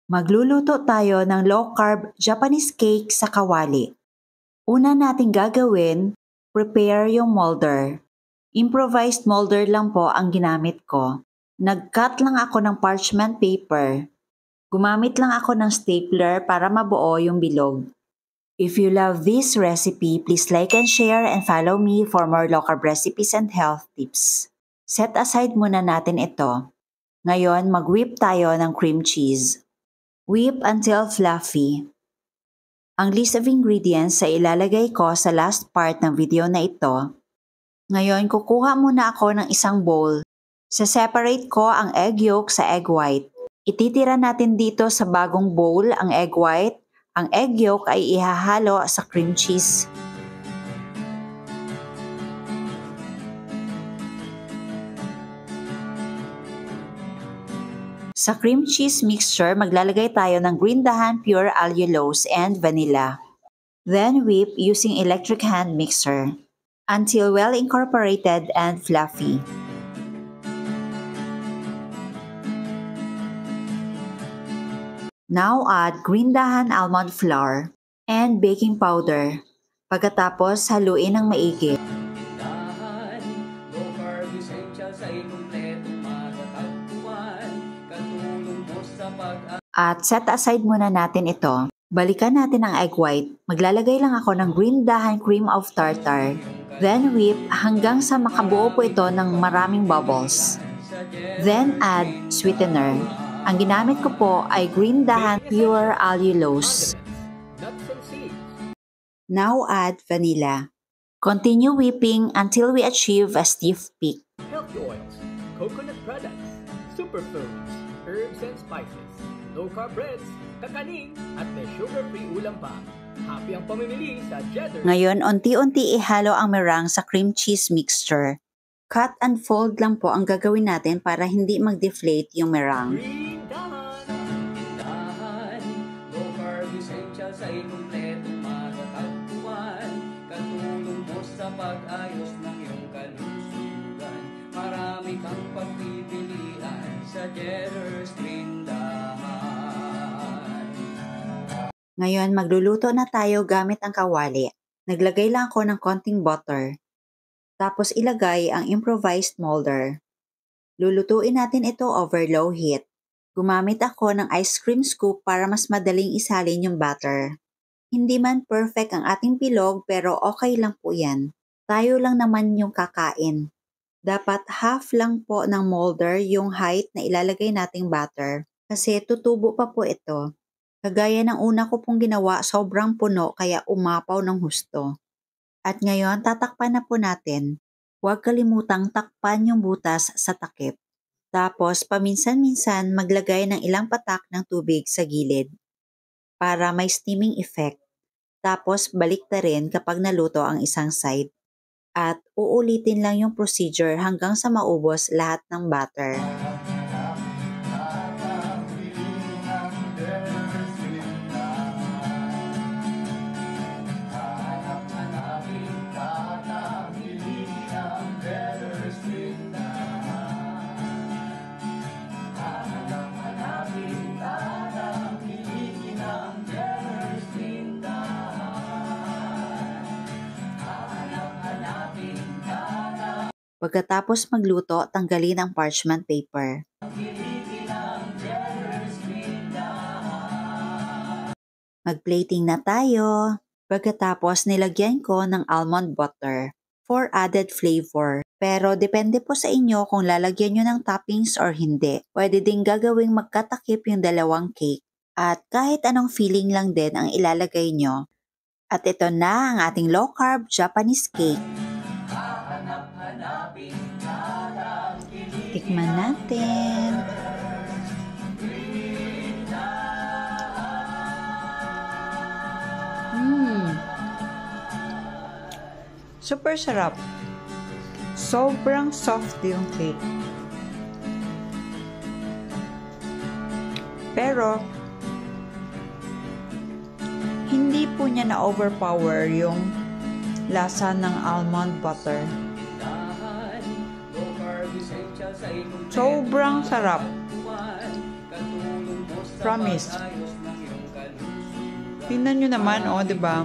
Magluluto tayo ng low-carb Japanese cake sa kawali. Una nating gagawin, prepare yung molder. Improvised molder lang po ang ginamit ko. Nag-cut lang ako ng parchment paper. Gumamit lang ako ng stapler para mabuo yung bilog. If you love this recipe, please like and share and follow me for more low-carb recipes and health tips. Set aside muna natin ito. Ngayon, mag-whip tayo ng cream cheese. Whip until fluffy. Ang list of ingredients ay ilalagay ko sa last part ng video na ito. Ngayon, kukuha muna ako ng isang bowl. Separate ko ang egg yolk sa egg white. Ititira natin dito sa bagong bowl ang egg white. Ang egg yolk ay ihahalo sa cream cheese. Sa cream cheese mixture, maglalagay tayo ng Green Dahan pure allulose and vanilla. Then whip using electric hand mixer until well incorporated and fluffy. Now add Green Dahan almond flour and baking powder. Pagkatapos, haluin ng maigi. At set aside muna natin ito. Balikan natin ang egg white. Maglalagay lang ako ng Green Dahan cream of tartar. Then whip hanggang sa makabuo po ito ng maraming bubbles. Then add sweetener. Ang ginamit ko po ay Green Dahan pure allulose. Now add vanilla. Continue whipping until we achieve a stiff peak. Healthy oils, coconut products, superfoods, herbs and spices, low-carb breads, kakanin, at may sugar-free ulam pa. Happy ang pamimili sa Cheddar. Ngayon, unti-unti ihalo ang meringue sa cream cheese mixture. Cut and fold lang po ang gagawin natin para hindi mag-deflate yung meringue. Green Dahan, low-carb essentials ay kumpletong matatagpuan. Katulong mo sa pag-ayos ng iyong kalusugan. Marami kang pagpipilian sa Cheddar's Green Dahan. Ngayon, magluluto na tayo gamit ang kawali. Naglagay lang ako ng konting butter. Tapos ilagay ang improvised molder. Lulutuin natin ito over low heat. Gumamit ako ng ice cream scoop para mas madaling isalin yung batter. Hindi man perfect ang ating bilog pero okay lang po yan. Tayo lang naman yung kakain. Dapat half lang po ng molder yung height na ilalagay nating batter kasi tutubo pa po ito. Kagaya ng una ko pong ginawa, sobrang puno kaya umapaw ng husto. At ngayon, tatakpan na po natin. Huwag kalimutang takpan yung butas sa takip. Tapos, paminsan-minsan maglagay ng ilang patak ng tubig sa gilid para may steaming effect. Tapos, balik na rin kapag naluto ang isang side. At uulitin lang yung procedure hanggang sa maubos lahat ng batter. Pagkatapos magluto, tanggalin ang parchment paper. Mag-plating na tayo. Pagkatapos, nilagyan ko ng almond butter for added flavor. Pero depende po sa inyo kung lalagyan nyo ng toppings or hindi. Pwede din gagawing magkatakip yung dalawang cake. At kahit anong filling lang din ang ilalagay nyo. At ito na ang ating low-carb Japanese cake. Tikman natin. Super sarap. Sobrang soft yung cake. Pero, hindi po niya na-overpower yung lasa ng almond butter. Sobrang sarap. Promise. Tingnan nyo naman, oh, di ba?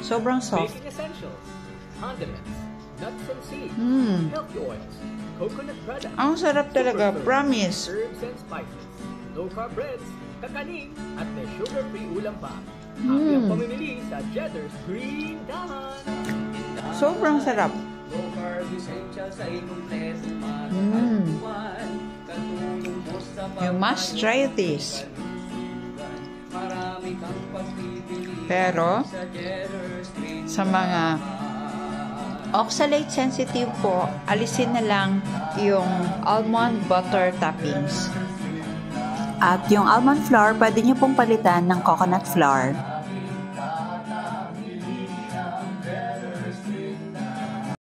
Sobrang soft. Baking essentials, condiments, nuts and seeds, healthy oils, coconut products. Ang sarap talaga, superfoods, promise. herbs and spices, low-carb breads, kakanin, at may sugar-free ulam pa. Happy ang pamimili sa Cheddar's Green Dahan. Sobrang sarap. You must try this. Pero, sa mga oxalate sensitive po, alisin na lang yung almond butter toppings. At yung almond flour, pwede nyo pong palitan ng coconut flour.